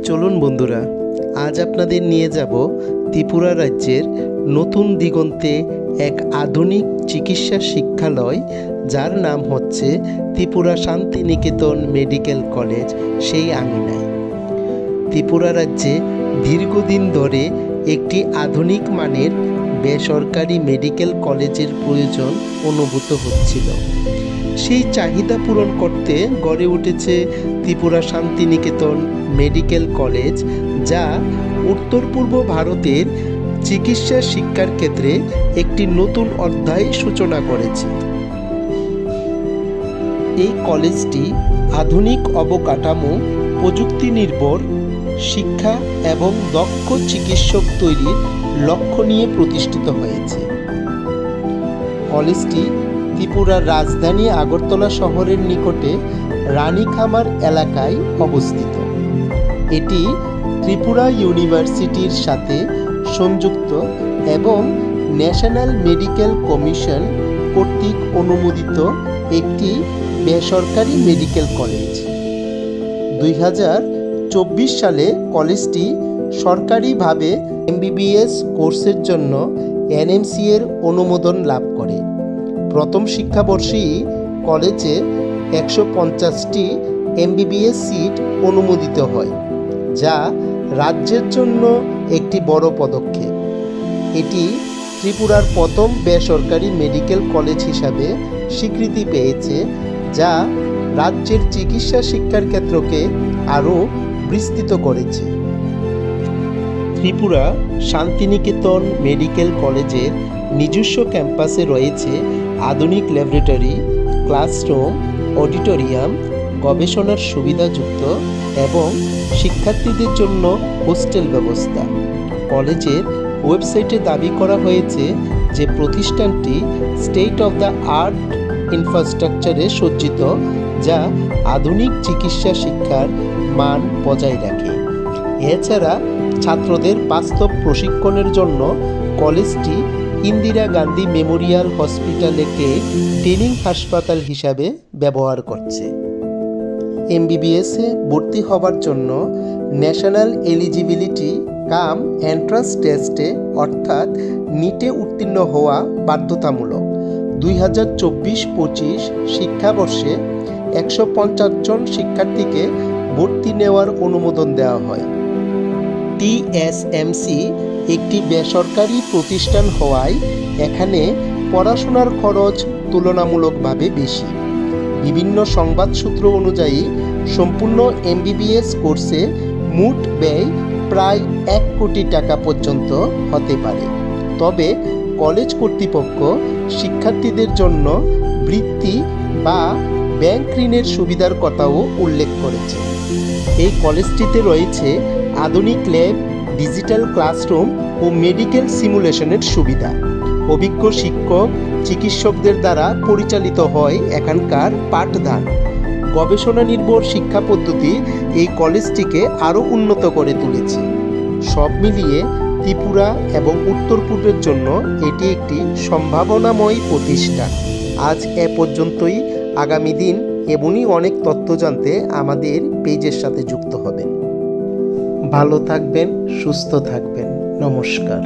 চলুন বন্ধুরা, আজ আপনাদের নিয়ে যাব ত্রিপুরা রাজ্যের নতুন দিগন্তে এক আধুনিক চিকিৎসা শিক্ষালয়, যার নাম হচ্ছে ত্রিপুরা শান্তিনিকেতন মেডিকেল কলেজ। সেই আঙিনায় ত্রিপুরা রাজ্যে দীর্ঘদিন ধরে একটি আধুনিক মানের বেসরকারি মেডিকেল কলেজের প্রয়োজন অনুভূত হচ্ছিল। সেই চাহিদা পূরণ করতে গড়ে উঠেছে ত্রিপুরা শান্তিনিকেতন মেডিকেল কলেজ, যা উত্তর পূর্ব ভারতের চিকিৎসা শিক্ষার ক্ষেত্রে একটি নতুন অধ্যায় সূচনা করেছে। এই কলেজটি আধুনিক অবকাঠামো, প্রযুক্তি নির্ভর শিক্ষা এবং দক্ষ চিকিৎসক তৈরির লক্ষ্য নিয়ে প্রতিষ্ঠিত হয়েছে। কলেজটি ত্রিপুরার রাজধানী আগরতলা শহরের নিকটে রানীখামার এলাকায় অবস্থিত। এটি ত্রিপুরা ইউনিভার্সিটির সাথে সংযুক্ত এবং ন্যাশনাল মেডিকেল কমিশন কর্তৃক অনুমোদিত একটি বেসরকারি মেডিকেল কলেজ। 2024 সালে কলেজটি সরকারিভাবে MBBS কোর্সের জন্য NMC এর অনুমোদন লাভ করে। প্রথম শিক্ষাবর্ষেই কলেজে 150টি MBBS সিট অনুমোদিত হয়, যা রাজ্যের জন্য একটি বড় পদক্ষেপ। এটি ত্রিপুরার প্রথম বেসরকারি মেডিকেল কলেজ হিসাবে স্বীকৃতি পেয়েছে, যা রাজ্যের চিকিৎসা শিক্ষার ক্ষেত্রকে আরও বিস্তৃত করেছে। ত্রিপুরা শান্তিনিকেতন মেডিকেল কলেজের নিজস্ব ক্যাম্পাসে রয়েছে আধুনিক ল্যাবরেটরি, ক্লাসরুম, অডিটোরিয়াম, গবেষণার সুবিধাযুক্ত এবং শিক্ষার্থীদের জন্য হোস্টেল ব্যবস্থা। কলেজের ওয়েবসাইটে দাবি করা হয়েছে যে প্রতিষ্ঠানটি স্টেট অফ দ্য আর্ট ইনফ্রাস্ট্রাকচারে সজ্জিত, যা আধুনিক চিকিৎসা শিক্ষার মান বজায় রাখে। এছাড়া ছাত্রদের বাস্তব প্রশিক্ষণের জন্য কলেজটি ইন্দিরা গান্ধী মেমোরিয়াল হসপিটালকে ট্রেনিং হাসপাতাল হিসাবে ব্যবহার করছে। MBBS-এ ভর্তি হওয়ার জন্য ন্যাশনাল এলিজিবিলিটি কাম এন্ট্রান্স টেস্টে অর্থাৎ নিটে উত্তীর্ণ হওয়া বাধ্যতামূলক। 2024-25 শিক্ষাবর্ষে 150 জন শিক্ষার্থীকে ভর্তি নেওয়ার অনুমোদন দেওয়া হয়। TSMC একটি বেসরকারি প্রতিষ্ঠান হওয়ায় এখানে পড়াশোনার খরচ তুলনামূলকভাবে বেশি। বিভিন্ন সংবাদসূত্র অনুযায়ী সম্পূর্ণ MBBS কোর্সে মোট ব্যয় প্রায় 1 কোটি টাকা পর্যন্ত হতে পারে। তবে কলেজ কর্তৃপক্ষ শিক্ষার্থীদের জন্য বৃত্তি বা ব্যাংক ঋণের সুবিধার কথাও উল্লেখ করেছে। এই কলেজটিতে রয়েছে আধুনিক ল্যাব, ডিজিটাল ক্লাসরুম ও মেডিকেল সিমুলেশনের সুবিধা। অভিজ্ঞ শিক্ষক চিকিৎসকদের দ্বারা পরিচালিত হয় এখানকার পাঠদান। গবেষণা নির্ভর শিক্ষা পদ্ধতি এই কলেজটিকে আরও উন্নত করে তুলেছে। সব মিলিয়ে ত্রিপুরা এবং উত্তর পূর্বের জন্য এটি একটি সম্ভাবনাময় প্রতিষ্ঠান। আজ এ পর্যন্তই। আগামী দিন এমনই অনেক তথ্য জানতে আমাদের পেজের সাথে যুক্ত হবেন। ভালো থাকবেন, সুস্থ থাকবেন। নমস্কার।